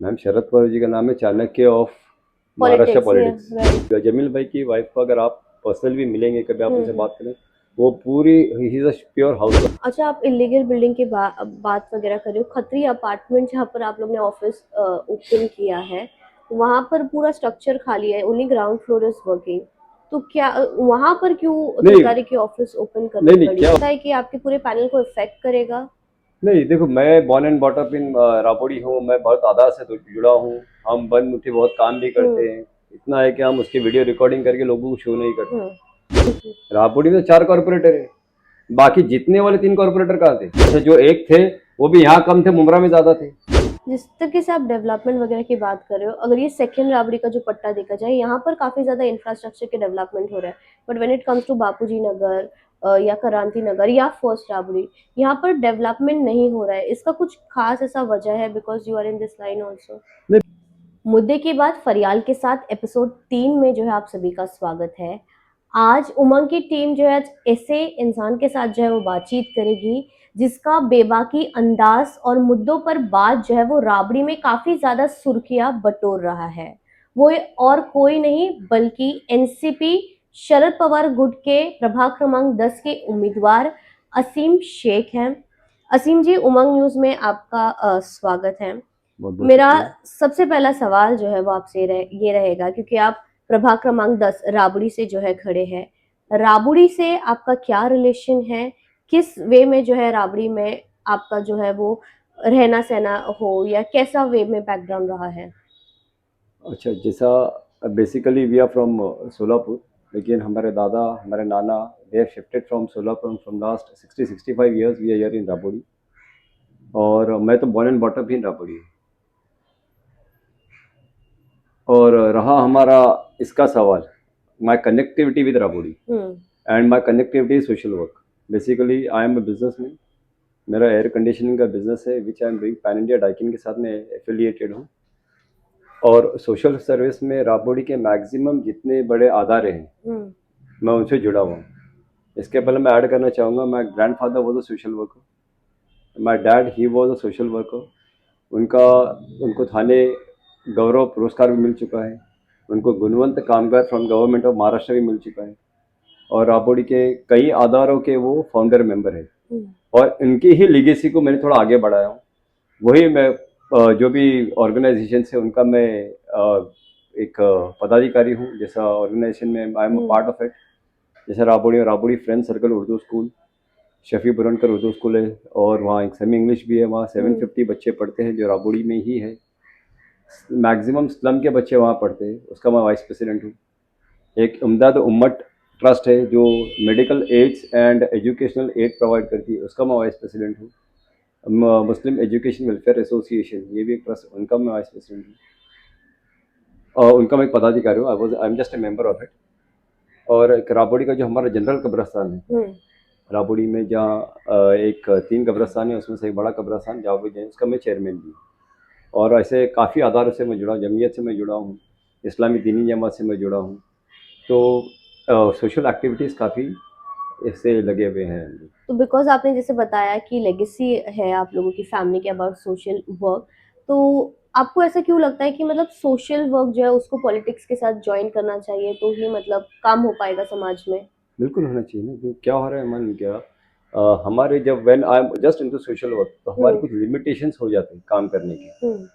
Ma'am Sharad Pawar ji का नाम है चाणक्य ऑफ महाराष्ट्र पॉलिटिक्स, या राइट। पॉलिटिक्स। जमील भाई की वाइफ को अगर आप पर्सनल भी मिलेंगे कभी, आप उनसे हम्म। बात करें, वो पूरी he is a pure house. अच्छा, आप इलीगल बिल्डिंग की बात वगैरह कर रहे हो। खत्री अपार्टमेंट जहाँ पर आप लोग ने ऑफिस ओपन किया है, वहां पर पूरा स्ट्रक्चर खाली है, only ground floor is working. तो क्या वहां पर क्यों नहीं 2 तारीख की ऑफिस ओपन नहीं करनी नहीं, पड़ी? क्या, लगता है कि आपके पूरे पैनल को इफेक्ट करेगा? नहीं देखो, मैं born and bought up in Rabodi हूँ। मैं बहुत आधार से जुड़ा हूँ। हम बन मुट्ठी बहुत काम भी करते हम्म। हैं। इतना है कि हम उसकी वीडियो रिकॉर्डिंग करके लोगों को शो नहीं करते। हम्म। राबोड़ी में 4 कॉर्पोरेटर है, बाकी जीतने वाले 3 कॉर्पोरेटर कहाँ थे? अच्छा, जो एक थे वो भी यहाँ कम थे, मुमरा में ज्यादा थे। जिस तरीके से आप डेवलपमेंट वगैरह की बात कर रहे हो, अगर ये सेकेंड राबड़ी का जो पट्टा देखा जाए, यहाँ पर काफी ज्यादा इंफ्रास्ट्रक्चर के डेवलपमेंट हो रहा है। But when it comes to Bapuji Nagar या क्रांति नगर या फर्स्ट राबड़ी, यहाँ पर डेवलपमेंट नहीं हो रहा है। इसका कुछ खास ऐसा वजह है? Because you are in this line also. नहीं, मुद्दे की बात फरियाल के साथ एपिसोड 3 में जो है आप सभी का स्वागत है। आज उमंग की टीम जो है आज ऐसे इंसान के साथ जो है वो बातचीत करेगी जिसका बेबाकी अंदाज और मुद्दों पर बात जो है वो राबड़ी में काफी ज्यादा सुर्खियां बटोर रहा है। वो और कोई नहीं बल्कि एनसीपी शरद पवार गुट के प्रभाग क्रमांक 10 के उम्मीदवार असीम शेख हैं। असीम जी, उमंग न्यूज में आपका स्वागत है। बहुत बहुत मेरा शुक्रिया। सबसे पहला सवाल जो है वो आपसे ये रहेगा, क्योंकि आप प्रभाग क्रमांक 10 राबड़ी से जो है खड़े हैं। राबड़ी से आपका क्या रिलेशन है? किस वे में जो है राबड़ी में आपका जो है वो रहना सहना हो, या कैसा वे में बैकग्राउंड रहा है? अच्छा, जैसा basically we are from Solapur, लेकिन हमारे दादा, हमारे नाना, they have shifted from Solapur from last 60-65 years we are here in Rabodi. और मैं तो बॉर्न एंड बॉट अप ही इन राबोड़ी। और रहा हमारा इसका सवाल, my connectivity with Rabodi hmm. And my connectivity social work. Basically I am a businessman. मेरा एयर कंडीशनिंग का बिजनेस है which I am doing. Pan India Daikin के साथ मैं एफिलिएटेड हूँ। और सोशल सर्विस में राबोड़ी के मैक्सिमम जितने बड़े अदारे हैं, हम्म। मैं उनसे जुड़ा हुआ हूँ। इसके पहले मैं ऐड करना चाहूँगा, my grand father was a social worker. My dad he was a social worker. उनका उनको थाने गौरव पुरस्कार भी मिल चुका है। उनको गुणवंत कामगार फ्रॉम गवर्नमेंट ऑफ महाराष्ट्र भी मिल चुका है। और राबोड़ी के कई आधारों के वो फाउंडर मेंबर है। हम्म। और इनकी ही लीगेसी को मैंने थोड़ा आगे बढ़ाया हूँ। वही मैं जो भी ऑर्गेनाइजेशन है उनका मैं एक पदाधिकारी हूँ। जैसा ऑर्गेनाइजेशन में I am a hmm. Part of it. जैसे राबोड़ी में Rabodi friend circle Urdu school, Shafi Burankar Urdu school है, और वहाँ एक सेमी इंग्लिश भी है। वहाँ हम्म। 750 बच्चे पढ़ते हैं जो राबोड़ी में ही है। मैक्सिमम स्लम के बच्चे वहाँ पढ़ते हैं, उसका मैं वाइस प्रेसिडेंट हूँ। एक इमदाद उम्मत ट्रस्ट है जो medical aids and educational aid provide करती है, उसका मैं वाइस प्रेसिडेंट हूँ। मुस्लिम एजुकेशन वेलफेयर एसोसिएशन, ये भी एक ट्रस्ट, उनका मैं वाइस प्रेसिडेंट हूँ। और उनका मैं एक पदाधिकारी हूँ। I am just a member of it. और एक राबोड़ी का जो हमारा जनरल कब्रस्तान है, हम्म। राबोड़ी में जहाँ एक 3 कब्रस्तान है, उसमें से एक बड़ा कब्रस्तान जावेद जैन, उसका मैं चेयरमैन भी हूँ। और ऐसे काफ़ी अदारों से मैं जुड़ा हूँ, जमीयत से मैं जुड़ा हूँ, इस्लामी दीनी जमात से मैं जुड़ा हूँ। तो सोशल एक्टिविटीज़ काफ़ी इससे लगे हुए हैं। तो बिकॉज आपने जैसे बताया कि लेगेसी है आप लोगों की फैमिली के अबाउट सोशल वर्क, तो आपको ऐसा क्यों लगता है कि मतलब सोशल वर्क जो है उसको पॉलिटिक्स के साथ ज्वाइन करना चाहिए, तो ही मतलब काम हो पाएगा समाज में? बिल्कुल होना चाहिए ना, क्योंकि क्या हो रहा है मन क्या, हमारे जब when I am just into social work, तो हमारे हम्म। कुछ लिमिटेशंस हो जाते हैं काम करने की। हम्म।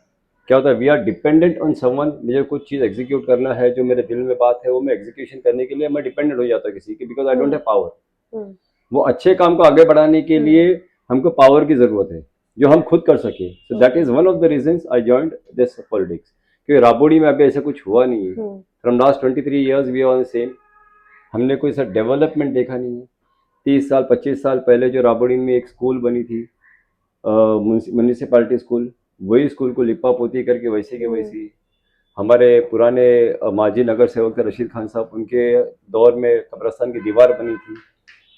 क्या होता है, we are dependent on someone. मुझे कुछ चीज़ एग्जीक्यूट करना है, जो मेरे दिल में बात है वो मैं एग्जीक्यूशन करने के लिए मैं डिपेंडेंट हो जाता हूँ किसी की, because I don't hmm. Have power. Hmm. वो अच्छे काम को आगे बढ़ाने के हम्म। लिए हमको पावर की ज़रूरत है जो हम खुद कर सके। So that okay. Is one of the reasons I joined this politics. क्योंकि राबोड़ी में अभी ऐसा कुछ हुआ नहीं है। Hmm. From last 23 years we are same. हमने कोई सा डेवलपमेंट देखा नहीं है। 30 साल 25 साल पहले जो राबोड़ी में एक स्कूल बनी थी, म्यूनिसिपालिटी स्कूल, वही स्कूल को लिपा पोती करके वैसे के हम्म। वैसी। हमारे पुराने माजी नगर सेवक थे रशीद खान साहब, उनके दौर में कब्रस्तान की दीवार बनी थी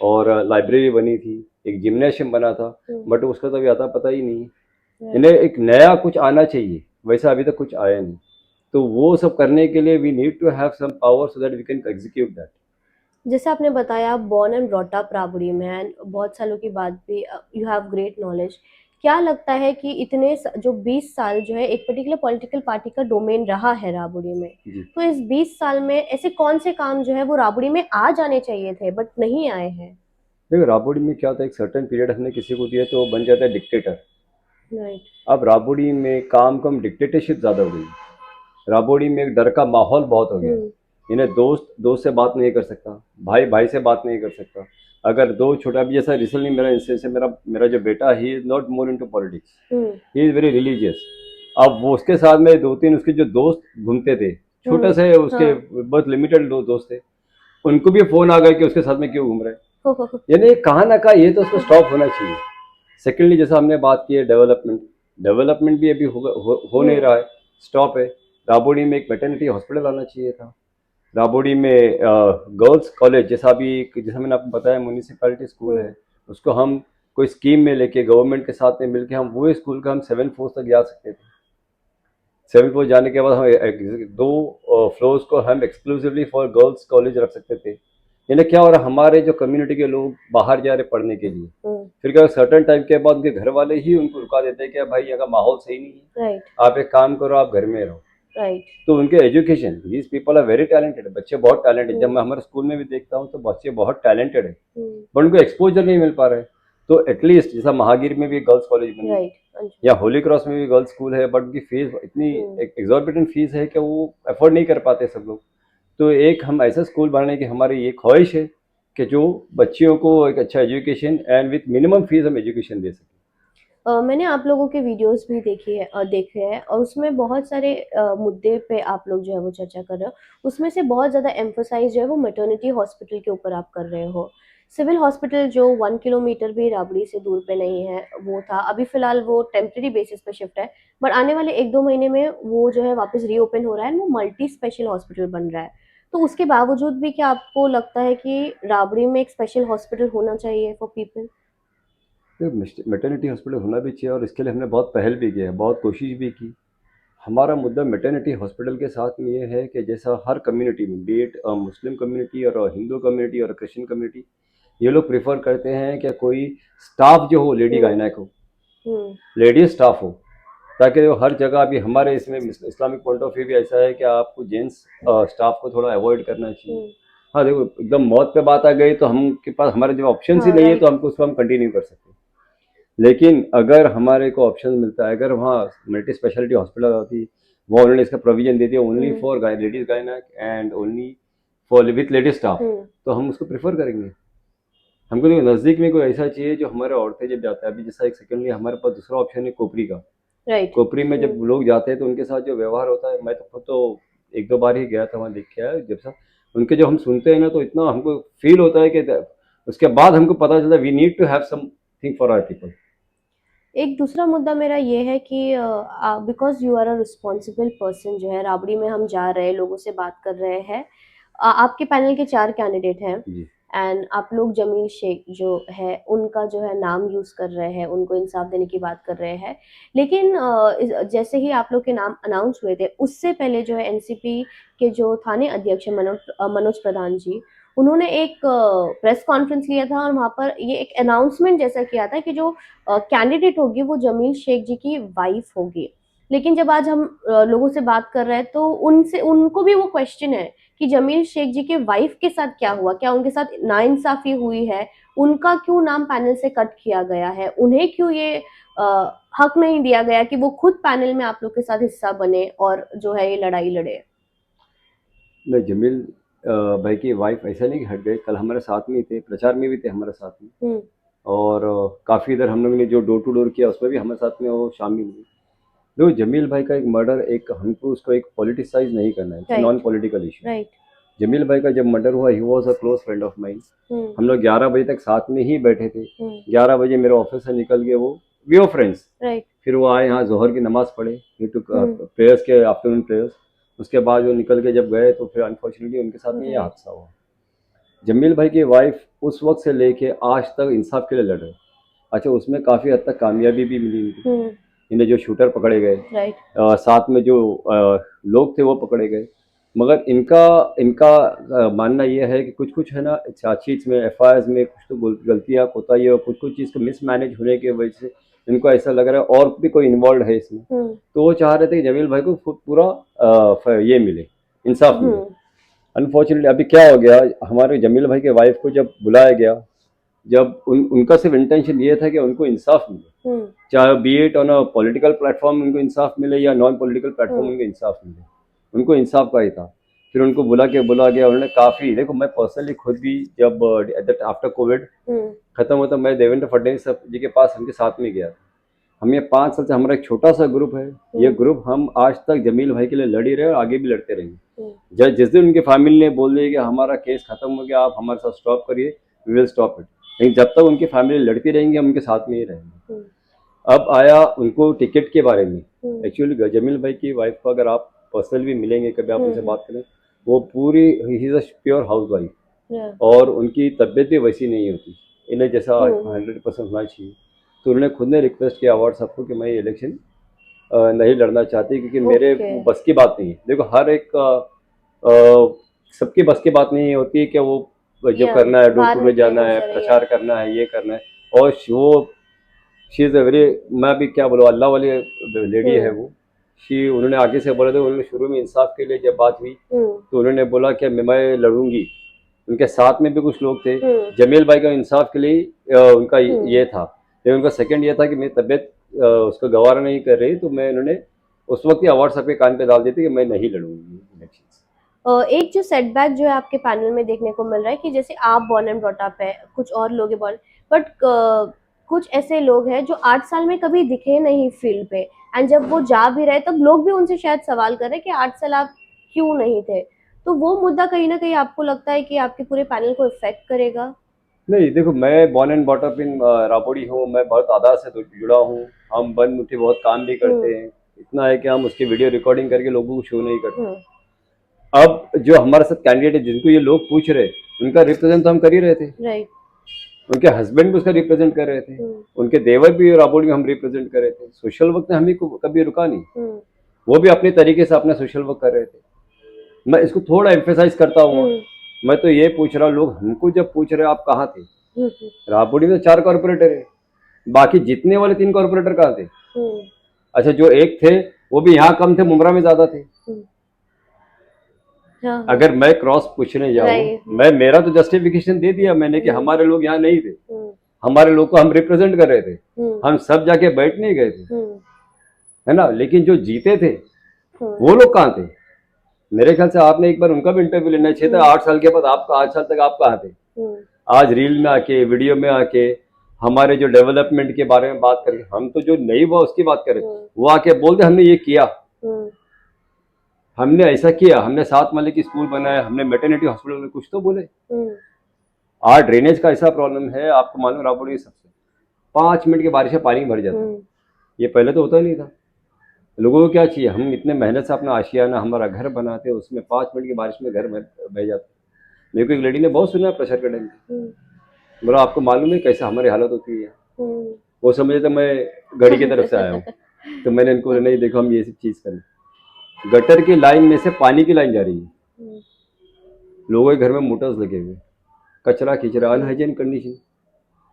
और लाइब्रेरी बनी थी, एक जिम्नेशियम बना था। हम्म। बट उसका तो अभी आता पता ही नहीं। राइट। इन्हें एक नया कुछ आना चाहिए, वैसा अभी तक कुछ आया नहीं। तो वो सब करने के लिए we need to have some power so that we can execute that. जैसे आपने बताया आप born and brought up Rabodi में, एंड बहुत सालों की बात भी, यू हैव ग्रेट नॉलेज क्या लगता है कि जो 20 साल जो है एक पर्टिकुलर पॉलिटिकल पार्टी का डोमेन रहा है राबड़ी में, जी। तो इस 20 साल में ऐसे कौन से काम जो है वो राबड़ी में आ जाने चाहिए थे बट नहीं आए हैं? देखो राबड़ी में क्या होता है, एक सर्टेन पीरियड हमने किसी को दिया तो वो बन जाता है डिक्टेटर। राइट। अब राबड़ी में काम कम डिक्टेटरशिप ज़्यादा हो गई है। राबड़ी में एक डर का माहौल बहुत हो गया है। इन्हें दोस्त दोस्त से बात नहीं कर सकता, भाई भाई से बात नहीं कर सकता। अगर दो छोटा भी, जैसा रिसेंटली मेरा इंस्टेंस है, मेरा मेरा जो बेटा, he is not more into politics, he is very religious. अब वो उसके साथ में दो तीन उसके जो दोस्त घूमते थे, छोटे से उसके हाँ। बहुत लिमिटेड दोस्त थे, उनको भी फ़ोन आ गया कि उसके साथ में क्यों घूम रहे हैं। हो। यानी कहाँ ना कहाँ ये तो उसको स्टॉप होना चाहिए। सेकेंडली, जैसा हमने बात की है डेवलपमेंट, डेवलपमेंट भी अभी हो नहीं रहा है, स्टॉप है। राबोडी में एक वेटरनिटी हॉस्पिटल आना चाहिए था। राबोडी में गर्ल्स कॉलेज, जैसा मैंने आपको बताया म्यूनिसिपैलिटी स्कूल है, उसको हम कोई स्कीम में लेके गवर्नमेंट के साथ में मिलके हम वो स्कूल का हम 7 फ्लोर्स तक जा सकते थे। 7 फ्लोर जाने के बाद हम दो फ्लोर्स को हम एक्सक्लूसिवली फॉर गर्ल्स कॉलेज रख सकते थे। यानी क्या हो रहा, हमारे जो कम्युनिटी के लोग बाहर जा रहे पढ़ने के लिए, फिर क्या सर्टन टाइम के बाद उनके घर वाले ही उनको रुका देते हैं कि भाई यहाँ का माहौल सही नहीं है, राइट। आप एक काम करो, आप घर में रहो। राइट। तो उनके education, these people are very talented, बच्चे बहुत टैलेंटेड। जब मैं हमारे स्कूल में भी देखता हूँ तो बच्चे बहुत टैलेंटेड है, बट उनको एक्सपोजर नहीं मिल पा रहा है। तो एटलीस्ट जैसा महागिर में भी गर्ल्स कॉलेज बनी, राइट। या होली क्रॉस में भी गर्ल्स स्कूल है, बट उनकी फीस इतनी एग्जॉर्बिटेंट फीस है कि वो अफोर्ड नहीं कर पाते सब लोग। तो एक हम ऐसा स्कूल बनाने की हमारी ये ख्वाहिश है कि जो बच्चियों को एक अच्छा education and with minimum fees हम एजुकेशन दे सकें। मैंने आप लोगों के वीडियोस भी देखे हैं और उसमें बहुत सारे मुद्दे पे आप लोग जो है वो चर्चा कर रहे हो। उसमें से बहुत ज़्यादा एम्फोसाइज़ जो है वो मैटरनिटी हॉस्पिटल के ऊपर आप कर रहे हो। सिविल हॉस्पिटल जो 1 किलोमीटर भी राबड़ी से दूर पे नहीं है, वो था। अभी फ़िलहाल वो टेम्परेरी बेसिस पे शिफ्ट है, बट आने वाले 1-2 महीने में वो जो है वापस रीओपन हो रहा है, वो मल्टी स्पेशल हॉस्पिटल बन रहा है। तो उसके बावजूद भी क्या आपको लगता है कि राबड़ी में एक स्पेशल हॉस्पिटल होना चाहिए फॉर पीपल? तो मेटर्निटी हॉस्पिटल होना भी चाहिए, और इसके लिए हमने बहुत पहल भी की है, बहुत कोशिश भी की। हमारा मुद्दा मेटर्निटी हॉस्पिटल के साथ में ये है कि जैसा हर कम्युनिटी में, बी इट मुस्लिम कम्युनिटी और हिंदू कम्युनिटी और क्रिश्चियन कम्युनिटी, ये लोग प्रेफर करते हैं कि कोई स्टाफ जो हो लेडी गायनेक हो, लेडी स्टाफ हो, ताकि वो हर जगह भी हमारे इसमें इस्लामिक पॉइंट ऑफ व्यू भी ऐसा है कि आपको जेंट्स स्टाफ को थोड़ा अवॉइड करना चाहिए। हाँ देखो, एकदम मौत पे बात आ गई तो हम के पास हमारे जब ऑप्शन ही नहीं है तो हमको उसको हम कंटिन्यू कर सकते हैं। लेकिन अगर हमारे को ऑप्शन मिलता है, अगर वहाँ मल्टी स्पेशलिटी हॉस्पिटल होती, वो उन्होंने इसका प्रोविजन दे दिया only for ladies gynaec and only for with ladies staff, तो हम उसको प्रेफर करेंगे। हमको तो नज़दीक में कोई ऐसा चाहिए जो हमारे औरतें जब जाता है, अभी जैसा एक सेकेंडली हमारे पास दूसरा ऑप्शन है कोपरी का। राइट। कोपरी में जब लोग जाते हैं तो उनके साथ जो व्यवहार होता है, मैं तो खुद तो 1-2 बार ही गया था, वहाँ देख के आया। जब सब उनके जब हम सुनते हैं ना तो इतना हमको फील होता है कि उसके बाद हमको पता चलता है we need to have something for our people. एक दूसरा मुद्दा मेरा ये है कि because you are a responsible person, जो है राबड़ी में हम जा रहे हैं, लोगों से बात कर रहे हैं। आपके पैनल के 4 कैंडिडेट हैं जी। एंड आप लोग जमील शेख जो है उनका जो है नाम यूज़ कर रहे हैं, उनको इंसाफ देने की बात कर रहे हैं। लेकिन जैसे ही आप लोग के नाम अनाउंस हुए थे, उससे पहले जो है एनसीपी के जो थाने अध्यक्ष हैं मनोज प्रधान जी, उन्होंने एक प्रेस कॉन्फ्रेंस लिया था और वहाँ पर ये एक अनाउंसमेंट जैसा किया था कि जो कैंडिडेट होगी वो जमील शेख जी की वाइफ होगी। लेकिन जब आज हम लोगों से बात कर रहे हैं तो उनसे उनको भी वो क्वेश्चन है कि जमील शेख जी के वाइफ के साथ क्या हुआ? क्या उनके साथ नाइंसाफ़ी हुई है? उनका क्यों नाम पैनल से कट किया गया है? उन्हें क्यों ये हक नहीं दिया गया कि वो खुद पैनल में आप लोग के साथ हिस्सा बने और जो है ये लड़ाई लड़े? नहीं, जमील भाई की वाइफ ऐसा नहीं कि हट गए, कल हमारे साथ में ही थे, प्रचार में भी थे हमारे साथ में, और काफ़ी इधर हम लोगों ने जो डोर टू डोर किया उसमें भी हमारे साथ में वो शामिल हुए। देखो, जमील भाई का एक मर्डर, एक हमको उसको एक पॉलिटिसाइज नहीं करना है, non political issue. Right. Jameel भाई का जब मर्डर हुआ, he was a close friend of mine. हम लोग 11 बजे तक साथ में ही बैठे थे। 11 बजे मेरे ऑफिस से निकल गए, वो वी आर फ्रेंड्स। राइट। फिर वो आए यहाँ जोहर की नमाज़ पढ़े, ही टुक प्रेयर्स के, आफ्टरनून प्रेयर्स। उसके बाद वो निकल के जब गए तो फिर अनफॉर्चुनेटली उनके साथ में ये हादसा हुआ। जमील भाई की वाइफ उस वक्त से लेके आज तक इंसाफ के लिए लड़ रहे। अच्छा, उसमें काफ़ी हद तक कामयाबी भी मिली इनको। इन्हें जो शूटर पकड़े गए, राइट। साथ में जो लोग थे वो पकड़े गए। मगर इनका इनका मानना ये है कि कुछ है ना, चार्जशीट्स में, एफआईआर्स में कुछ तो गलतियाँ, कोताही और कुछ चीज़ को मिसमैनेज होने की वजह से इनको ऐसा लग रहा है और भी कोई इन्वॉल्व है इसमें, तो वो चाह रहे थे कि जमील भाई को पूरा ये मिले, इंसाफ मिले। अनफॉर्चुनेटली अभी क्या हो गया, हमारे जमील भाई के वाइफ को जब बुलाया गया, जब उनका सिर्फ इंटेंशन ये था कि उनको इंसाफ मिले, चाहे be it on a political platform उनको इंसाफ मिले या नॉन पॉलिटिकल प्लेटफॉर्म उनको इंसाफ मिले, उनको इंसाफ का ही था। फिर उनको बुला गया, उन्होंने काफ़ी, देखो मैं पर्सनली खुद भी जब आफ्टर कोविड खत्म होता मैं देवेंद्र फडणवीस जी के पास उनके साथ में गया था। हम ये 5 साल से हमारा एक छोटा सा ग्रुप है, ये ग्रुप हम आज तक जमील भाई के लिए लड़ ही रहे और आगे भी लड़ते रहेंगे। जिस दिन उनकी फैमिली ने बोल दिया कि हमारा केस खत्म हो गया, आप हमारे साथ स्टॉप करिए, वी विल स्टॉप इट, लेकिन जब तक उनकी फैमिली लड़ती रहेंगी हम उनके साथ में ही रहेंगे। अब आया उनको टिकट के बारे में, एक्चुअली जमील भाई की वाइफ को अगर आप पर्सनल भी मिलेंगे कभी, आप उनसे बात करें, वो पूरी he is a pure house wife और उनकी तबीयत भी वैसी नहीं होती, इन्हें जैसा 100% होना चाहिए। तो उन्होंने खुद ने रिक्वेस्ट किया अवार्ड सबको कि मैं ये इलेक्शन नहीं लड़ना चाहती, क्योंकि मेरे बस की बात नहीं है। देखो हर एक सबकी बस की बात नहीं होती है कि वो जो करना है, डोर टू में जाना है, प्रचार करना है, ये करना है, और वो शी इज़ अ वेरी, मैं भी क्या बोलूँ, अल्लाह वाली लेडी है वो। उन्होंने आगे से बोला था, उन्होंने शुरू में इंसाफ के लिए जब बात हुई तो उन्होंने बोला कि मैं लड़ूंगी, उनके साथ में भी कुछ लोग थे। जमील भाई का इंसाफ के लिए उनका ये था, लेकिन उनका सेकंड ये था कि मेरी तबीयत उसको गवारा नहीं कर रही, तो उन्होंने उस वक्त ही अवार्ड सबके कान पे डाल दिए थे कि मैं नहीं लड़ूंगी इलेक्शन। एक जो सेटबैक जो है आपके पैनल में देखने को मिल रहा है कि जैसे आप बॉर्न एंड ब्रॉट अप है, कुछ और लोग हैं बॉर्न, बट कुछ ऐसे लोग हैं जो 8 साल में कभी दिखे नहीं फील्ड पे, एंड जब वो जा भी रहे तब लोग भी उनसे शायद सवाल कर रहे हैं कि 8 साल आप क्यों नहीं थे। तो वो मुद्दा कहीं ना कहीं आपको लगता है कि आपके पूरे पैनल को इफेक्ट करेगा? नहीं, देखो मैं born and bought up in Rabodi हूँ, मैं बहुत आधार से जुड़ा हूँ, हम बन मुट्ठी बहुत काम भी करते हैं, इतना है कि हम उसकी वीडियो रिकॉर्डिंग करके लोगों को शो नहीं करते। अब जो हमारे साथ कैंडिडेट है जिनको ये लोग पूछ रहे, उनका रिप्रेजेंट तो हम कर ही रहे थे, राइट। उनके हस्बैंड भी उसका रिप्रेजेंट कर रहे थे, उनके देवर भी राबोड़ी में हम रिप्रेजेंट कर रहे थे, सोशल वर्क ने हमें कभी रुका नहीं, वो भी अपने तरीके से अपना सोशल वर्क कर रहे थे। मैं इसको थोड़ा एम्फेसाइज करता हूँ, मैं तो ये पूछ रहा हूँ, लोग हमको जब पूछ रहे आप कहाँ थे, राबोड़ी में 4 कॉर्पोरेटर है, बाकी जितने वाले 3 कॉर्पोरेटर कहाँ थे? अच्छा, जो एक थे वो भी यहाँ कम थे, मुमरा में ज्यादा थे। अगर मैं क्रॉस पूछने जाऊँ, मैं मेरा तो जस्टिफिकेशन दे दिया मैंने कि हमारे लोग यहाँ नहीं थे, हमारे लोग को हम रिप्रेजेंट कर रहे थे, हम सब जाके बैठ नहीं गए थे, है ना, लेकिन जो जीते थे वो लोग कहाँ थे? मेरे ख्याल से आपने एक बार उनका भी इंटरव्यू लेना चाहिए था। 8 साल के बाद आपका 8 साल तक आप कहाँ थे? आज रील में आके, वीडियो में आके हमारे जो डेवलपमेंट के बारे में बात करके, हम तो जो नहीं हुआ उसकी बात करें, वो आके बोलते हमने ये किया, हमने ऐसा किया, हमने 7 माले की स्कूल बनाया, हमने मैटरनिटी हॉस्पिटल में, कुछ तो बोले। आज ड्रेनेज का ऐसा प्रॉब्लम है, आपको मालूम राबोड़ी सबसे 5 मिनट की बारिश में पानी भर जाता है, ये पहले तो होता नहीं था। लोगों को क्या चाहिए, हम इतने मेहनत से अपना आशियाना हमारा घर बनाते हैं, उसमें 5 मिनट की बारिश में घर बह जाता है। मेरे को एक लेडी ने बहुत सुना प्रेशर के टाइम, बोला आपको मालूम है कैसे हमारी हालत होती है? वो समझे तो मैं घड़ी की तरफ से आया हूँ, तो मैंने इनको नहीं देखो, हम ये सब चीज़ करें। गटर की लाइन में से पानी की लाइन जा रही है, लोगों के घर में मोटर्स लगे हुए, कचरा खींच रहा, अनहाइजीन कंडीशन,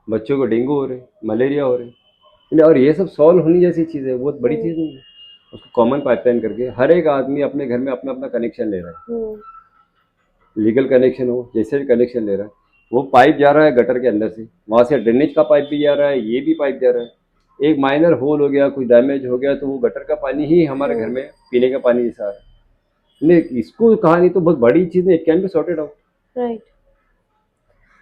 बच्चों को डेंगू हो रहे, मलेरिया हो रहे, और ये सब सॉल्व होने जैसी चीज़ है, बहुत बड़ी चीज़ नहीं है। उसको कॉमन पाइपलाइन करके हर एक आदमी अपने घर में अपना अपना कनेक्शन ले रहा है, लीगल कनेक्शन हो, जैसे भी कनेक्शन ले रहा है, वो पाइप जा रहा है गटर के अंदर से, वहाँ से ड्रेनेज का पाइप भी जा रहा है, ये भी पाइप जा रहा है, एक माइनर होल हो गया, कुछ डैमेज हो गया, तो वो गटर का पानी ही हमारे घर में पीने का पानी जैसा आ रहा है। नहीं, इसको कहानी तो बहुत बड़ी चीज़ है, it can be sorted out. Right.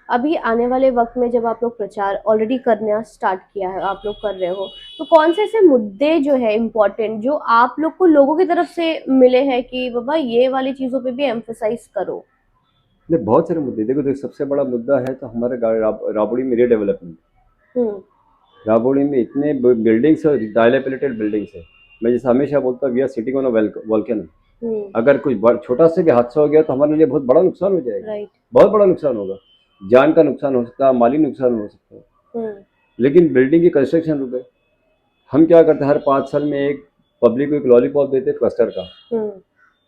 अभी आने वाले वक्त में जब आप लोग प्रचार ऑलरेडी करना स्टार्ट किया है, आप लोग कर रहे हो, तो कौन से ऐसे मुद्दे जो है इम्पोर्टेंट जो आप लोग को लोगों की तरफ से मिले हैं कि बाबा ये वाली चीजों पे भी एम्फसाइज करो? नहीं, बहुत सारे मुद्दे, देखो सबसे बड़ा मुद्दा है तो हमारे राबोड़ी में रीडेवलपमेंट। राबोड़ी में इतने बिल्डिंग्स और डायलेपिलेटेड बिल्डिंग्स है, मैं जैसे हमेशा बोलता हूँ, we are sitting on a volcano. अगर कुछ छोटा से भी हादसा हो गया तो हमारे लिए बहुत बड़ा नुकसान हो जाएगा, बहुत बड़ा नुकसान होगा, जान का नुकसान हो सकता है, माली नुकसान हो सकता है। लेकिन बिल्डिंग की कंस्ट्रक्शन रुके, हम क्या करते हैं, हर 5 साल में एक पब्लिक को एक लॉलीपॉप देते हैं क्लस्टर का,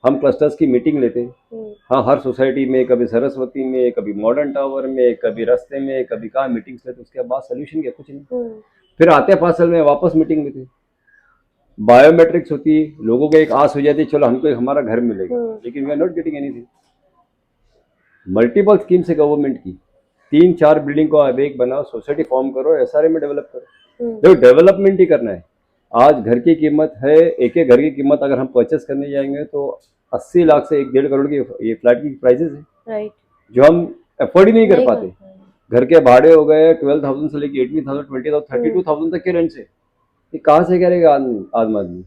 हम क्लस्टर्स की मीटिंग लेते हैं। हाँ, हर सोसाइटी में, कभी सरस्वती में, कभी मॉडर्न टावर में, कभी रास्ते में, कभी कहाँ मीटिंग्स लेते, उसके बाद सोल्यूशन क्या, कुछ नहीं। फिर आते पार्सल में वापस मीटिंग में थे। बायोमेट्रिक्स होती है, लोगों को एक आस हो जाती है चलो हमको एक हमारा घर मिलेगा, लेकिन we are not getting anything. Multiple schemes है गवर्नमेंट की, 3-4 बिल्डिंग को आप एक बनाओ, सोसाइटी फॉर्म करो, एसआरए में डेवलप करो। देखो डेवलपमेंट ही करना है। आज घर की कीमत है, एक एक घर की कीमत अगर हम परचेस करने जाएंगे तो 80 लाख से 1-1.5 करोड़ की ये फ्लैट की प्राइसेस है, राइट, जो हम अफोर्ड ही नहीं कर नहीं कर पाते। पाए। घर के भाड़े हो गए 12,000 से लेके 18,000, 20,000, 32,000 तक के रेंट से, ये कहाँ से करेगा आदम आदमी?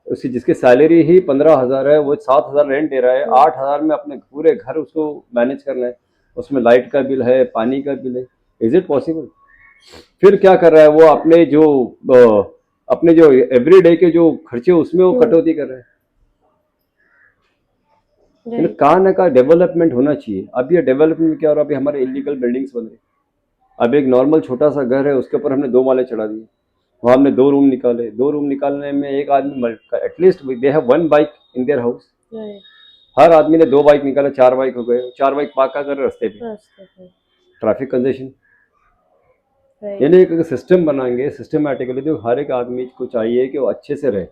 उसकी जिसकी सैलरी ही 15,000 है, वो 7,000 रेंट दे रहा है, 8,000 में अपने पूरे घर उसको मैनेज करना है, उसमें लाइट का बिल है, पानी का बिल है। Is it possible? फिर क्या कर रहा है वो, अपने जो एवरीडे के जो खर्चे उसमें वो कटौती कर रहा है। राइट, कहाँ ना कहाँ डेवलपमेंट होना चाहिए। अब ये डेवलपमेंट क्या हो रहा है, अभी हमारे इलीगल बिल्डिंग्स बन रही। अब एक नॉर्मल छोटा सा घर है, उसके ऊपर हमने 2 माले चढ़ा दिए, वहाँ हमने 2 रूम निकाले। 2 रूम निकालने में एक आदमी at least they have 1 bike in their house. Right, हर आदमी ने 2 बाइक निकाला, 4 बाइक हो गए। 4 बाइक पार्क कर रास्ते पे, रास्ते पे, ट्रैफिक कंजेशन। राइट, यानी एक सिस्टम बनाएंगे, सिस्टमेटिकली। देखो हर एक आदमी को चाहिए कि वो अच्छे से रहे।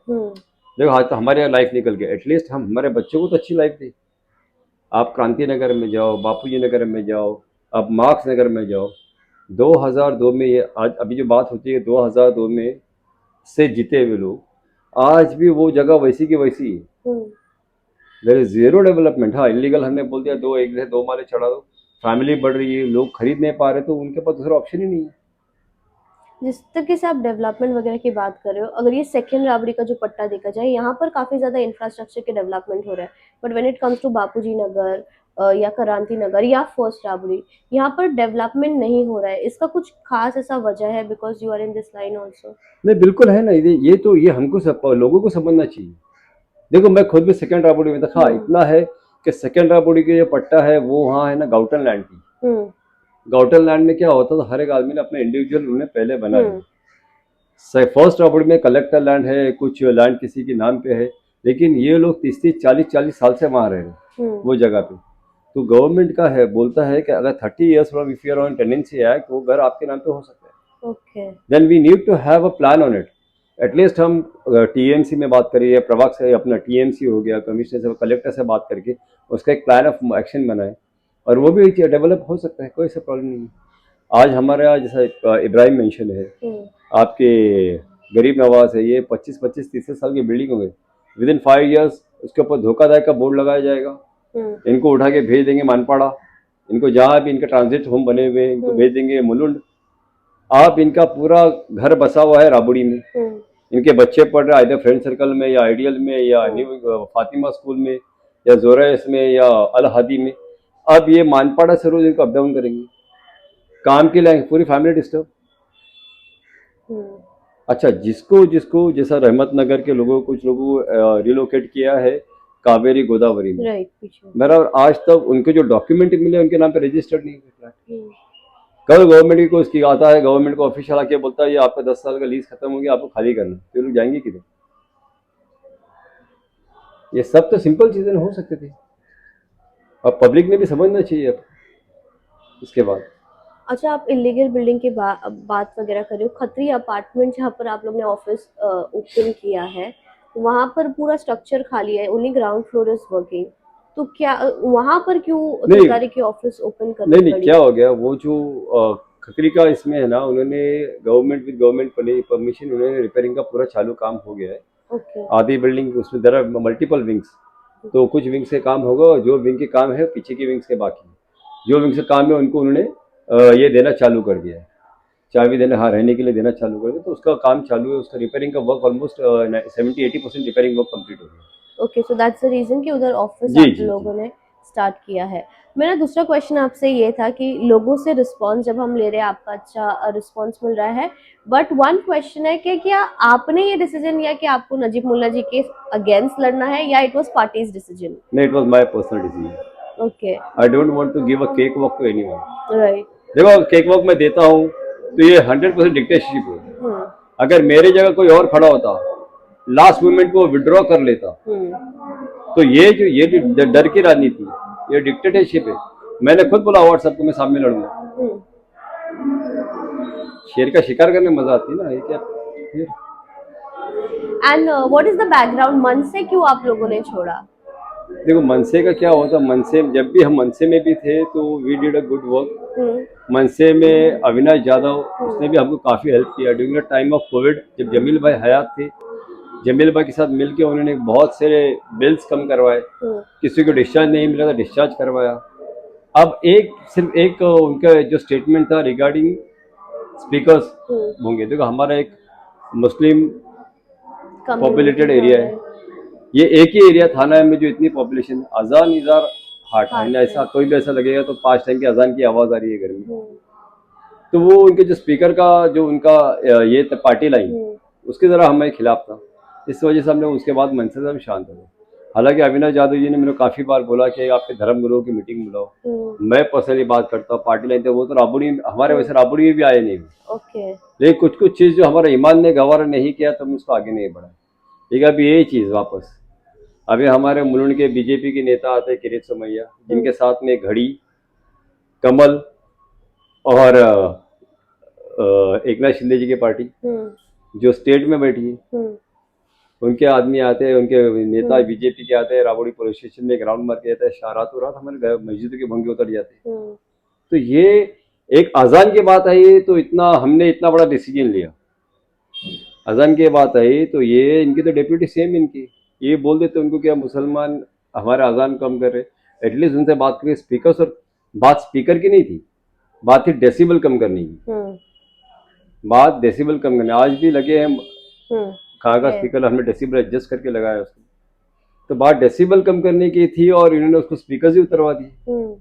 देखो आज तो हमारे यहाँ लाइफ निकल गया, एटलीस्ट हम हमारे बच्चों को तो अच्छी लाइफ दी। आप क्रांति नगर में जाओ, बापूजी नगर में जाओ, आप मार्क्स नगर में जाओ। 2002 में ये आज अभी जो बात होती है 2002 में से जीते हुए लोग आज भी वो जगह वैसी की वैसी है। There is zero development. हाँ इलीगल हमने बोल दिया, 2 माले चढ़ा दो, फैमिली बढ़ रही है, लोग खरीद नहीं पा रहे, तो उनके पास दूसरा ऑप्शन ही नहीं है। जिस तरीके से आप डेवलपमेंट वगैरह की बात कर रहे हो, अगर ये सेकंड राबड़ी का जो पट्टा देखा जाए, यहाँ पर काफ़ी ज़्यादा इंफ्रास्ट्रक्चर के डेवलपमेंट हो रहा है, but when it comes to Bapuji Nagar या क्रांति नगर या फर्स्ट राबड़ी, यहाँ पर डेवलपमेंट नहीं हो रहा है। इसका कुछ खास ऐसा वजह है? Because you are in this line also. नहीं बिल्कुल है ना, ये तो ये हमको लोगों को समझना चाहिए। देखो मैं खुद भी सेकंड राबड़ी में था। हाँ इतना है कि सेकंड राबड़ी के जो पट्टा है वो वहाँ है ना गाउटन लैंड की। गाउटन लैंड में क्या होता था, हर एक आदमी ने अपने इंडिविजुअल उन्हें पहले बनाया। फर्स्ट राबड़ी में कलेक्टर लैंड है, कुछ लैंड किसी के नाम पे है, लेकिन ये लोग 30-30, 40-40 साल से वहाँ रह रहे हैं वो जगह पे। तो गवर्नमेंट का है, बोलता है कि अगर 30 years from if you are on tenancy act, वो घर आपके नाम पे हो सकता है। Okay, then we need to have a plan on it. At least हम टीएमसी में बात करिए, प्रभाग से अपना टीएमसी हो गया, कमिश्नर से, कलेक्टर से बात करके उसका एक प्लान ऑफ एक्शन बनाए, और वो भी डेवलप हो सकता है, कोई ऐसा प्रॉब्लम नहीं है। आज हमारे यहाँ जैसा इब्राहिम मेंशन है, आपके गरीब नवाज है, ये 25-25-30 साल की बिल्डिंग हो गई। विद इन 5 ईयर्स उसके ऊपर धोखाधड़ी का बोर्ड लगाया जाएगा, इनको उठा के भेज देंगे मानपाड़ा, इनको जहाँ भी इनके ट्रांजिट होम बने हुए हैं इनको भेज देंगे मुलुंड। आप इनका पूरा घर बसा हुआ है राबड़ी में, इनके बच्चे पढ़ रहे आइदर फ्रेंड सर्कल में या आइडियल में या न्यू फातिमा स्कूल में या जोराइस में या अल हादी में। अब ये मानपाड़ा से रोज इनको अप डाउन करेंगे, काम के लिए पूरी फैमिली डिस्टर्ब। अच्छा जिसको जिसको जैसा रहमत नगर के लोगों कुछ लोगों को रिलोकेट किया है कावेरी गोदावरी में, राइट, मेरा आज तक उनके जो डॉक्यूमेंट मिले उनके नाम पे रजिस्टर्ड नहीं है। कल गवर्नमेंट की कोई उसकी आता है, गवर्नमेंट को ऑफिशियल आके बोलता है ये आपका 10 साल का लीज खत्म हो गया, आपको खाली करना, फिर लोग जाएंगे किधर? ये सब तो सिंपल चीजें हो सकती थी, अब पब्लिक ने भी समझना चाहिए। अब इसके बाद अच्छा, आप इलीगल बिल्डिंग की बात वगैरह कर रहे हो। खत्री अपार्टमेंट जहाँ पर आप लोग ने ऑफिस ओपन किया है, वहाँ पर पूरा स्ट्रक्चर खाली है, only ground floor is working. तो क्या वहाँ पर क्यों सरकारी की ऑफिस ओपन करनी नहीं पड़ी? क्या हो गया, वो जो खतरी का इसमें है ना, उन्होंने गवर्नमेंट विद गवर्नमेंट परमिशन उन्होंने रिपेयरिंग का पूरा चालू काम हो गया है। ओके, आधी बिल्डिंग उसमें देयर आर मल्टीपल विंग्स, तो कुछ विंग्स के काम होगा और जो विंग के काम है पीछे की विंग्स के बाकी, जो विंग्स के काम है उनको उन्होंने ये देना चालू कर दिया है, चाबी देना, हाँ रहने के लिए देना चालू कर दिया, तो उसका काम चालू है। उसका रिपेयरिंग का work almost 70-80% repairing work complete हो गया। Okay, so that's the reason कि उधर ऑफिस जी आप जी लोगों ने स्टार्ट किया है। मेरा दूसरा क्वेश्चन आपसे ये था कि लोगों से रिस्पांस जब हम ले रहे हैं, आपका अच्छा रिस्पांस मिल रहा है, बट वन क्वेश्चन है कि क्या आपने ये डिसीजन लिया कि आपको नजीब मुल्ला जी के अगेंस्ट लड़ना है, या इट वाज पार्टीज डिसीजन? नहीं, it was my personal decision. Okay, I don't want to give a cakewalk to anyone. Right, देखो केक वॉक मैं देता हूँ तो ये 100% डिक्टेटरशिप है। अगर मेरी जगह कोई और खड़ा होता, लास्ट मोमेंट को विड्रॉ कर लेता, तो ये जो डर की राजनीति, ये डिक्टेटरशिप है। मैंने खुद बोला व्हाट्सएप को मैं सामने लड़ूंगा। शेर का शिकार करने में मजा आती है ना, ये क्या फिर। And what is the background, मन से क्यों आप लोगों ने छोड़ा? देखो मनसे का क्या होता, मनसे जब भी हम मनसे में भी थे तो we did a good work. Hmm MNS में अविनाश यादव, उसने भी हमको काफ़ी हेल्प किया during the time of covid, जब जमील भाई हयात थे। जमील भाई के साथ मिलके उन्होंने बहुत सारे बिल्स कम करवाए, हम्म किसी को डिस्चार्ज नहीं मिला था डिस्चार्ज करवाया। अब एक सिर्फ एक उनका जो स्टेटमेंट था रिगार्डिंग स्पीकर्स होंगे, देखो हमारा एक मुस्लिम पॉपुलेटेड एरिया है, ये एक ही एरिया थाना में जो इतनी पॉपुलेशन, अजान इजार हार्ट हाँ, है ना, ऐसा कोई भी ऐसा लगेगा तो 5 टाइम की अजान की आवाज़ आ रही है घर में। हम्म तो वो उनके जो स्पीकर का जो उनका ये पार्टी लाइन, उसके ज़रा हमारे खिलाफ था। इस वजह से हमने उसके बाद मन से हम शांत हो गए। हालांकि अविनाश यादव जी ने मेरे को काफ़ी बार बोला कि आपके धर्म गुरुओं की मीटिंग बुलाओ, मैं पर्सनली बात करता हूँ, पार्टी लाइन थे वो तो राबुड़ी हमारे वैसे राबुड़ी में भी आए नहीं, ओके लेकिन कुछ कुछ चीज़ जो हमारा ईमान ने गवारा नहीं किया तो हम उसको आगे नहीं बढ़ाए। ठीक है, अभी यही चीज़ वापस अभी हमारे मुलुंड के बीजेपी के नेता आते हैं किरीट सोमैया, जिनके साथ में घड़ी, कमल और एकनाथ शिंदे जी की पार्टी जो स्टेट में बैठी है, उनके आदमी आते हैं, उनके नेता बीजेपी के आते हैं, राबड़ी पुलिस स्टेशन में एक राउंड मार के जाता है, रातों रात हमारे मस्जिद के भंगे उतर जाते हैं। तो ये एक अजान की बात आई तो इतना हमने इतना बड़ा डिसीजन लिया, अजान की बात आई तो ये इनकी तो डेप्यूटी सेम इनकी, ये बोल देते उनको क्या मुसलमान हमारे अजान कम कर रहे, एटलीस्ट उनसे बात करें स्पीकर, और बात स्पीकर की नहीं थी, बात थी डेसिबल कम करनी की, बात डेसिबल कम करनी। आज भी लगे हैं कहाँ का स्पीकर हमने डेसिबल एडजस्ट करके लगाया उसको, तो बात डेसिबल कम करने की थी और इन्होंने उसको स्पीकर ही उतरवा दिए।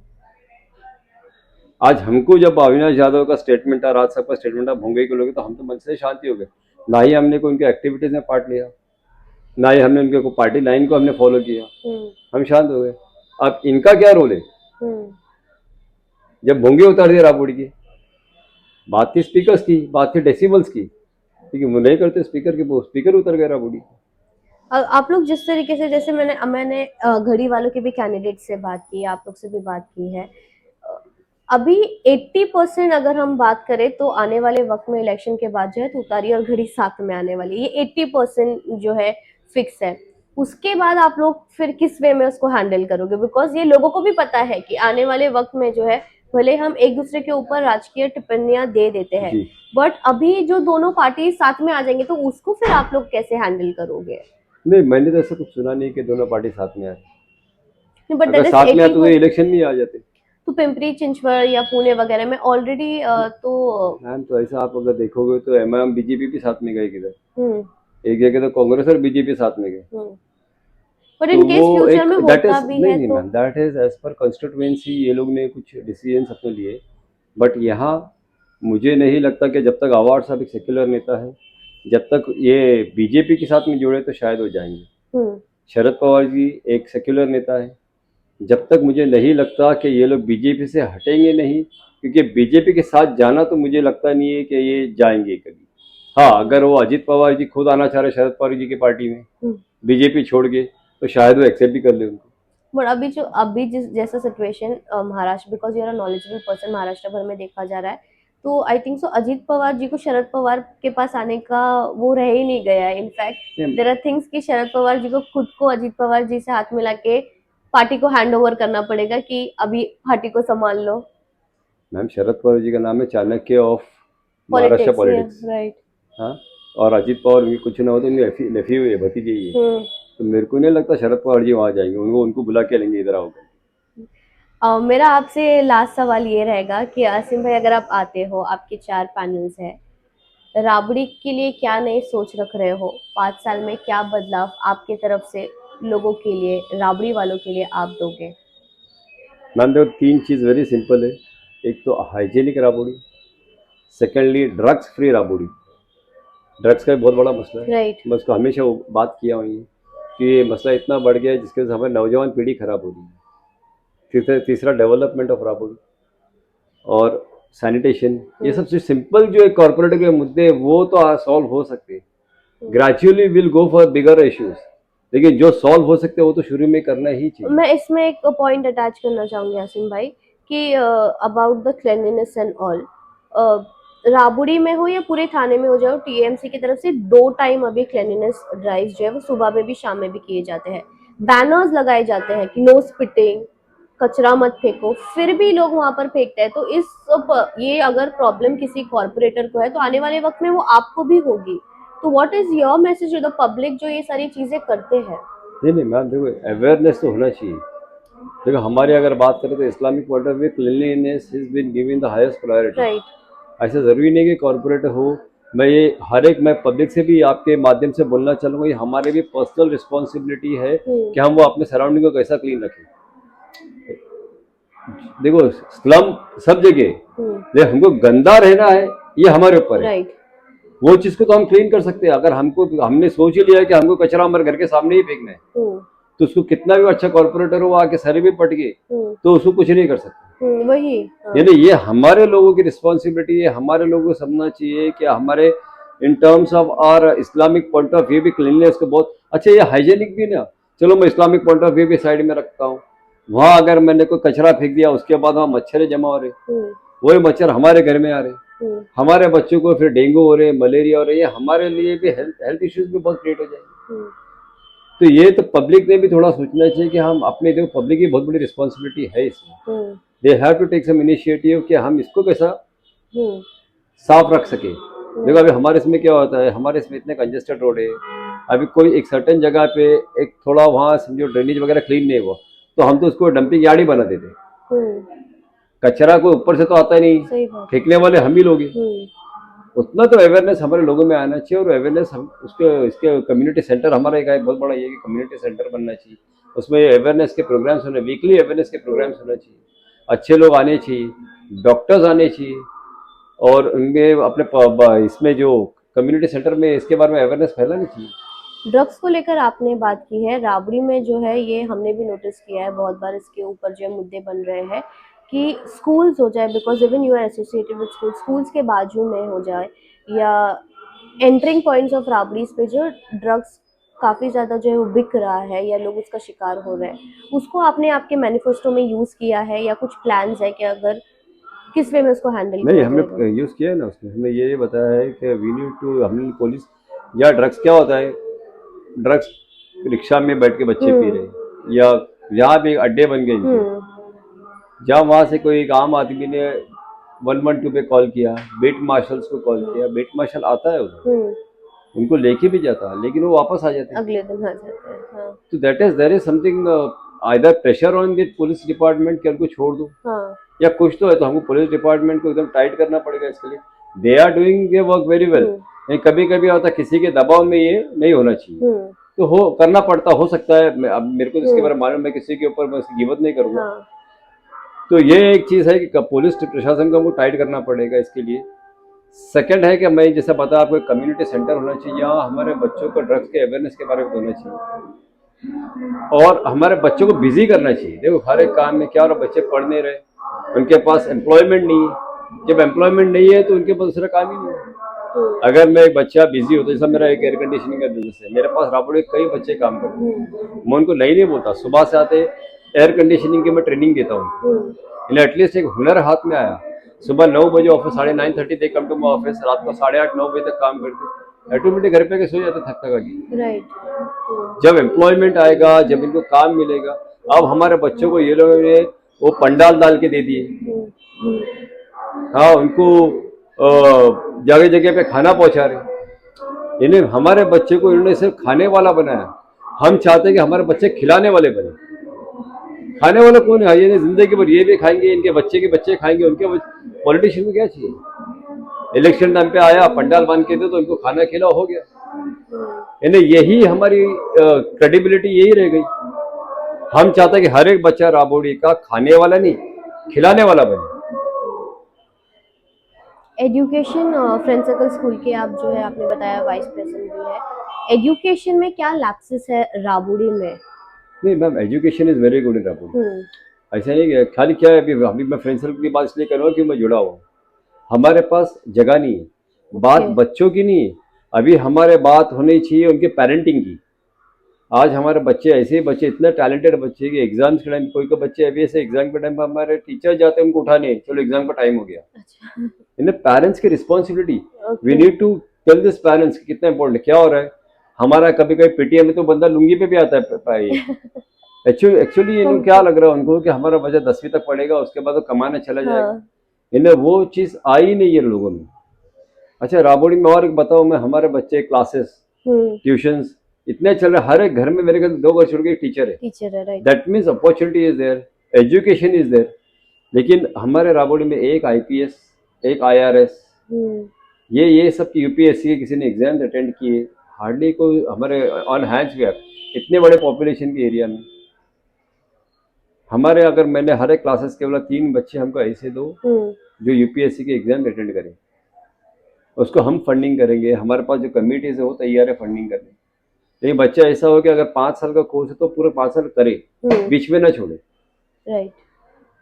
आज हमको जब अविनाश यादव का स्टेटमेंट था, राज साहब का स्टेटमेंट था भोंगे के लोग, तो हम तो मन से शांति हो गए, ना ही हमने कोई उनके एक्टिविटीज में पार्ट लिया, ना ही हमने उनके को पार्टी लाइन को हमने फॉलो किया, हम शांत हो गए। अब इनका क्या रोल है, जब भोंगे उतार दिया राबुड़ी की, बात थी स्पीकर्स की, बात थी डेसिबल्स की, ठीक है, वो नहीं करते स्पीकर के, वो स्पीकर उतर गए राबुड़ी। आप लोग जिस तरीके से, जैसे मैंने घड़ी वालों के भी कैंडिडेट से बात की, आप लोग से भी बात की है, अभी 80% अगर हम बात करें तो आने वाले वक्त में इलेक्शन के बाद जो है तुतारी और घड़ी साथ में आने वाली, ये 80% जो है फिक्स है। उसके बाद आप लोग फिर किस वे में उसको हैंडल करोगे? बिकॉज ये लोगों को भी पता है कि आने वाले वक्त में जो है भले हम एक दूसरे के ऊपर राजकीय टिप्पणियां दे देते हैं, बट अभी जो दोनों पार्टी साथ में आ जाएंगे तो उसको फिर आप लोग कैसे हैंडल करोगे? नहीं, मैंने तो ऐसा कुछ सुना नहीं कि दोनों पार्टी साथ में आए, बट अगर साथ में आते तो इलेक्शन में आ जाते। तो पिंपरी चिंचवड़ या पुणे वगैरह में ऑलरेडी तो मैम तो ऐसा आप अगर देखोगे तो एमआईएम बीजेपी भी साथ में गए किधर, एक जगह तो कांग्रेस और बीजेपी साथ में गए, बट इन केस फ्यूचर में होता भी है नहीं तो ma'am, that is as per constituency, ये लोग ने कुछ डिसीजन अपने लिए, बट यहाँ मुझे नहीं लगता कि जब तक आवाज साहब एक सेक्युलर नेता है, जब तक ये बीजेपी के साथ में जुड़े तो शायद हो जाएंगे। शरद पवार जी एक सेक्युलर नेता है, जब तक मुझे नहीं लगता कि ये लोग बीजेपी से हटेंगे नहीं, क्योंकि बीजेपी के साथ जाना तो मुझे लगता नहीं है कि ये जाएंगे कभी। हाँ, अगर वो अजित पवार जी खुद आना चाह रहे शरद पवार जी की पार्टी में बीजेपी छोड़ के, तो शायद वो एक्सेप्ट भी कर ले उनको। बट अभी जिस जैसा situation Maharashtra, because you are a knowledgeable person, Maharashtra भर में देखा जा रहा है, तो I think so Ajit Pawar ji को शरद पवार के पास आने का वो रह ही नहीं गया है। इनफैक्ट देयर आर थिंग्स कि शरद पवार जी को खुद को अजित पवार जी से हाथ मिला के पार्टी को हैंड ओवर करना पड़ेगा कि अभी पार्टी को संभाल लो। मैम शरद पवार जी का नाम है Chanakya of Maharashtra politics, right. हाँ, और अजित पवार भी कुछ ना हो तो उनकी नेफ्यू है, भतीजे ही है, तो मेरे को नहीं लगता शरद पवार जी वहाँ जाएंगे, उनको बुला के लेंगे इधर आओगे। मेरा आपसे लास्ट सवाल ये रहेगा कि आसिम भाई, अगर आप आते हो, आपके 4 पैनल्स है, राबड़ी के लिए क्या नई सोच रख रहे हो? 5 साल में क्या बदलाव आपके तरफ से लोगों के लिए, राबड़ी वालों के लिए आप दोगे? मैम देखो 3 चीज़ वेरी सिंपल है, एक तो hygienic Rabri, secondly drugs free Rabri, drugs का भी बहुत बड़ा मसला है, राइट। मैं उसको हमेशा बात किया हुई है कि ये मसला इतना बढ़ गया है जिसके वजह से हमारी नौजवान पीढ़ी खराब हो रही है। तीसरा डेवलपमेंट ऑफ राबड़ी और सैनिटेशन, ये सबसे सिंपल जो एक कॉर्पोरेट के मुद्दे वो तो सॉल्व हो सकते हैं, gradually will go for bigger issues, लेकिन जो सॉल्व हो सकते हैं वो तो शुरू में करना ही चाहिए। मैं इसमें एक पॉइंट अटैच करना चाहूंगी आसिम भाई कि about the cleanliness and all, Rabodi में हो या पूरे थाने में हो जाओ, टीएमसी की तरफ से 2 टाइम अभी क्लेanलीनेस ड्राइव जो है वो सुबह में भी शाम में भी किए जाते हैं। बैनर्स लगाए जाते हैं कि नो स्पिटिंग, कचरा मत फेंको, फिर भी लोग वहां पर फेंकते हैं। तो ये अगर प्रॉब्लम किसी कॉर्पोरेटर को है तो आने वाले वक्त में वो आपको भी होगी। तो what is your message to the public जो ये सारी चीजें करते हैं? नहीं नहीं मैम, देखो अवेयरनेस तो होना चाहिए। देखो हमारी अगर बात करें तो Islamic point of view cleanliness is been given the highest priority. Right. ऐसा ज़रूरी नहीं कि कॉर्पोरेट हो। मैं पब्लिक से भी आपके माध्यम से बोलना चाहूँगा, ये हमारे भी पर्सनल रिस्पॉन्सिबिलिटी है कि हम वो अपने सराउंडिंग को कैसा क्लीन रखें। देखो स्लम सब जगह, लेकिन हमको गंदा रहना है ये हमारे ऊपर है। राइट। वो चीज़ को तो हम क्लीन कर सकते हैं। अगर हमने सोच ही लिया कि हमको कचरा हमारे घर के सामने ही फेंकना है, तो उसको कितना भी अच्छा कॉर्पोरेटर हो आके सर भी पट गए तो उसको कुछ नहीं कर सकते। वही। यानी ये हमारे लोगों की रिस्पॉन्सिबिलिटी है। हमारे लोगों को समझना चाहिए कि हमारे in terms of our Islamic point of view भी क्लीनलीनेस को बहुत अच्छा, ये हाइजेनिक भी ना। चलो मैं इस्लामिक पॉइंट ऑफ व्यू भी साइड में रखता हूँ, वहां अगर मैंने कोई कचरा फेंक दिया उसके बाद वहां मच्छर जमा हो रहे, वही मच्छर हमारे घर में आ रहे, हमारे बच्चों को फिर डेंगू हो रहे, मलेरिया हो रही है, हमारे लिए भी हेल्थ इश्यूज भी बहुत क्रिएट हो जाएंगे। तो ये तो पब्लिक ने भी थोड़ा सोचना चाहिए कि हम अपने, देखो पब्लिक की बहुत बड़ी रिस्पॉन्सिबिलिटी है इसमें। They have to take some initiative कि हम इसको कैसा साफ रख सके। देखो अभी हमारे इसमें क्या होता है, हमारे इसमें इतने कंजेस्टेड रोड है, अभी कोई एक सर्टेन जगह पे एक थोड़ा वहाँ समझो ड्रेनेज वगैरह क्लीन नहीं हुआ तो हम तो उसको डंपिंग यार्ड ही बना देते। कचरा को ऊपर से तो आता ही नहीं, फेंकने वाले हम ही लोग हैं। उतना तो अवेयरनेस हमारे लोगों में आना चाहिए। और अवेयरनेस हम उसके इसके कम्युनिटी सेंटर हमारा एक बहुत बड़ा ये कि कम्युनिटी सेंटर बनना चाहिए। उसमें अवेयरनेस के प्रोग्राम्स होने, वीकली अवेयरनेस के प्रोग्राम्स होना चाहिए। अच्छे लोग आने चाहिए, डॉक्टर्स आने चाहिए, और उनके अपने इसमें जो कम्युनिटी सेंटर में इसके बारे में अवेयरनेस फैलानी चाहिए। ड्रग्स को लेकर आपने बात की है, राबड़ी में जो है ये हमने भी नोटिस किया है बहुत बार, इसके ऊपर जो है मुद्दे बन रहे हैं कि स्कूल्स हो जाए, because even you are associated with schools के बाजू में हो जाए या एंटरिंग पॉइंट्स ऑफ राबड़ीज पे जो ड्रग्स काफ़ी ज़्यादा जो है वो बिक रहा है या लोग उसका शिकार हो रहे हैं, उसको आपने आपके मैनिफेस्टो में यूज़ किया है या कुछ प्लान्स है कि अगर किस वे में उसको हैंडल नहीं, किया हमने जाएगा? यूज़ किया है ना, उसमें हमने ये बताया है कि वी नीड टू, हमने पुलिस या ड्रग्स क्या होता है, ड्रग्स रिक्शा में बैठ के बच्चे पी रहे हैं या यहाँ भी अड्डे बन गए इनके, जहाँ वहाँ से कोई एक आम आदमी ने 112 पे कॉल किया, बेट मार्शल्स को कॉल किया, बेट मार्शल आता है उधर, उनको लेके भी जाता है, लेकिन वो वापस आ जाते हैं, अगले दिन आ जाते हैं। हाँ। तो there is something either pressure on the police department कि उनको छोड़ दो, हाँ। या कुछ तो है, तो हमको पुलिस डिपार्टमेंट को एकदम टाइट करना पड़ेगा इसके लिए। They are doing their work very well. कभी कभी होता है किसी के दबाव में ये नहीं होना चाहिए, तो हो करना पड़ता, हो सकता है। अब मेरे को इसके बारे में मालूम है, किसी के ऊपर मैं इसकी गिबत नहीं करूँगा। हाँ। तो ये एक चीज़ है कि पुलिस प्रशासन को हमको टाइट करना पड़ेगा इसके लिए। सेकंड है कि मैं जैसा बताया आपको, कम्युनिटी सेंटर होना चाहिए, यहाँ हमारे बच्चों को ड्रग्स के अवेयरनेस के बारे में होना चाहिए और हमारे बच्चों को बिजी करना चाहिए। देखो हर एक काम में क्या हो रहा, बच्चे पढ़ नहीं रहे, उनके पास एम्प्लॉयमेंट नहीं है। जब एम्प्लॉयमेंट नहीं है तो उनके पास दूसरा काम ही नहीं है। अगर मैं एक बच्चा बिजी होता है, जैसा मेरा एक एयर कंडीशनिंग का बिजनेस है, मेरे पास राबड़ी कई बच्चे काम करते हैं, मैं उनको नहीं बोलता, सुबह से आते एयर कंडीशनिंग की मैं ट्रेनिंग देता हूँ, एटलीस्ट एक हुनर हाथ में आया। सुबह 9 बजे office, 9:30 they come to my office, रात को 8:30-9 बजे तक काम करते, ऑटोमेटिक घर पे सो जाते थक थका। राइट। जब एम्प्लॉयमेंट आएगा, जब इनको काम मिलेगा। अब हमारे बच्चों को ये लोगों ने वो पंडाल डाल के दे दिए, हाँ उनको जगह जगह पे खाना पहुंचा रहे। इन्हें हमारे बच्चे को इन्होंने सिर्फ खाने वाला बनाया, हम चाहते हैं कि हमारे बच्चे खिलाने वाले बने। खाने वाला कौन है, ये जिंदगी भर ये भी खाएंगे, इनके बच्चे के बच्चे खाएंगे, उनके पॉलिटिशियन को क्या चाहिए, इलेक्शन टाइम पे आया पंडाल बांध के दो तो इनको खाना खिलाओ, हो गया। यानी यही हमारी क्रेडिबिलिटी यही रह गई। हम चाहते हैं कि हर एक बच्चा राबड़ी का खाने वाला नहीं, खिलाने वाला बने। एजुकेशन, फ्रेंड सर्कल स्कूल के आप जो है आपने बताया वाइस प्रेसिडेंट भी है, एजुकेशन में क्या लैप्सेस है राबड़ी में? नहीं ma'am, education is very good in Rabri. ऐसा नहीं है, खाली क्या है, अभी मैं फ्रेंड सर्कल की बात इसलिए कर रहा हूँ कि मैं जुड़ा हुआ, हमारे पास जगह नहीं है। बात बच्चों की नहीं है, अभी हमारे बात होनी चाहिए उनके पेरेंटिंग की। आज हमारे बच्चे ऐसे ही बच्चे इतने टैलेंटेड बच्चे कि एग्जाम्स के टाइम कोई बच्चे अभी ऐसे एग्जाम के टाइम पर हमारे टीचर जाते हैं उनको उठाने, चलो एग्जाम का टाइम हो गया। अच्छा। इन पेरेंट्स की responsibility, we okay. Need to tell this parents कितना इंपॉर्टेंट क्या हो रहा है। हमारा कभी कभी पीटीएम में तो बंदा लुंगी पे भी आता है ये। एक्चुअली इन्हें क्या ओके। लग रहा है उनको कि हमारा बच्चा 10वीं तक पढ़ेगा उसके बाद वो कमाने चला जाएगा। हाँ। इन्हें वो चीज आई नहीं है लोगों में। अच्छा राबोड़ी में और एक बताऊं मैं, हमारे बच्चे क्लासेस ट्यूशंस इतने चल रहे, हर एक घर में मेरे ख्याल से 2 घर छोड़ के एक टीचर है। टीचर है, right. That means opportunity is there, education is there. लेकिन हमारे राबोड़ी में एक आईपीएस, एक आईआरएस, ये सब यूपीएससी के किसी ने एग्जाम अटेंड किए, हार्डली कोई हमारे ऑन हैंड्स भी है इतने बड़े पॉपुलेशन के एरिया में। हमारे अगर मैंने हर एक क्लासेस केवल 3 बच्चे हमको ऐसे दो जो यूपीएससी के एग्जाम अटेंड करें, उसको हम फंडिंग करेंगे। हमारे पास जो कमिटीज है वो तैयार है फंडिंग करने। लेकिन बच्चा ऐसा हो कि अगर 5 साल का कोर्स है तो पूरे 5 साल करे, बीच में ना छोड़े। राइट।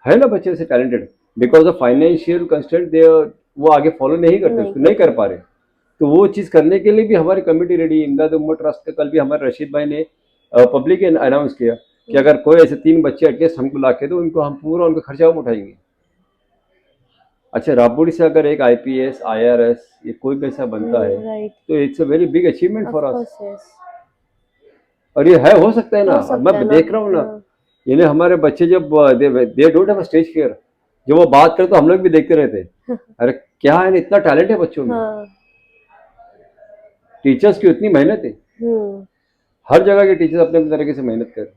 है ना बच्चे ऐसे talented, because of financial constraint they वो आगे फॉलो नहीं करते, उसको नहीं कर पा रहे। तो वो चीज़ करने के लिए भी हमारी कमेटी रेडी है। इमदाद उम्मत ट्रस्ट का कल भी हमारे रशीद भाई ने पब्लिक अनाउंस किया कि अगर कोई ऐसे 3 बच्चे एटलीस्ट हमको ला के दो, उनको हम पूरा उनका खर्चा हम उठाएंगे। अच्छा राबोड़ी से अगर एक आईपीएस आईआरएस ये कोई भी ऐसा बनता है तो it's a very big achievement for us. और ये है, हो सकता है ना, मैं देख रहा हूँ ना, इन्हें हमारे बच्चे जब दे डोंट हैव स्टेज फियर, जब वो बात करे तो हम लोग भी देखते रहते हैं अरे क्या है, इतना टैलेंट है बच्चों में। टीचर्स की इतनी मेहनत है, हर जगह के टीचर्स अपने अपने तरीके से मेहनत कर रहे।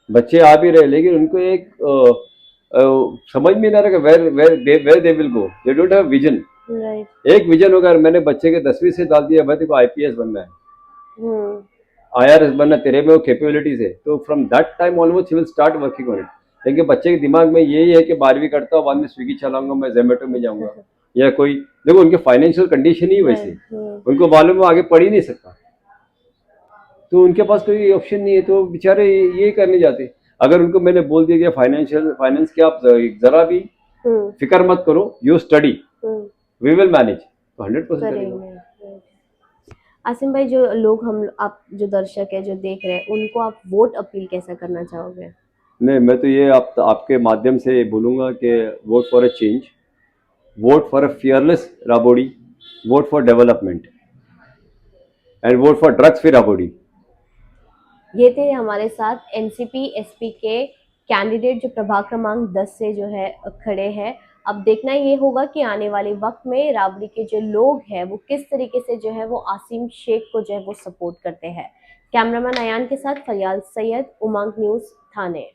बच्चे आ भी रहे लेकिन उनको एक समझ में ना रहा कि where they will go, they don't have vision. एक विजन होगा, मैंने बच्चे के 10वीं से डाल दिया भाई देखो आईपीएस बनना है, आईआरएस बनना, तेरे में वो कैपेबिलिटीज है, तो from that time almost he will start working on it. लेकिन बच्चे के दिमाग में यही है कि 12वीं करता हूँ बाद में स्विगी चलाऊंगा, मैं जोमेटो में जाऊंगा या कोई, देखो उनके फाइनेंशियल कंडीशन ही वैसे, उनको मालूम है आगे पढ़ ही नहीं सकता, तो उनके पास कोई ऑप्शन नहीं है, तो बेचारे ये करने जाते। अगर उनको मैंने बोल दिया कि फाइनेंस की आप जरा भी फिक्र मत करो, you study we will manage, तो 100% करेंगे। आसिम भाई, जो लोग हम आप जो दर्शक है जो देख रहे हैं उनको आप वोट अपील कैसा करना चाहोगे? नहीं, मैं तो ये आपके माध्यम से बोलूँगा कि vote for a change, vote for a fearless Rabodi, vote for development and vote for drugs free Rabodi. ये थे हमारे साथ एनसीपी एसपी के कैंडिडेट जो प्रभाग क्रमांक 10 से जो है खड़े हैं। अब देखना ये होगा कि आने वाले वक्त में राबड़ी के जो लोग हैं वो किस तरीके से जो है वो आसिम शेख को जो है वो सपोर्ट करते हैं। कैमरामैन अयान के साथ फरियाल सैयद, उमंग न्यूज़, थाने।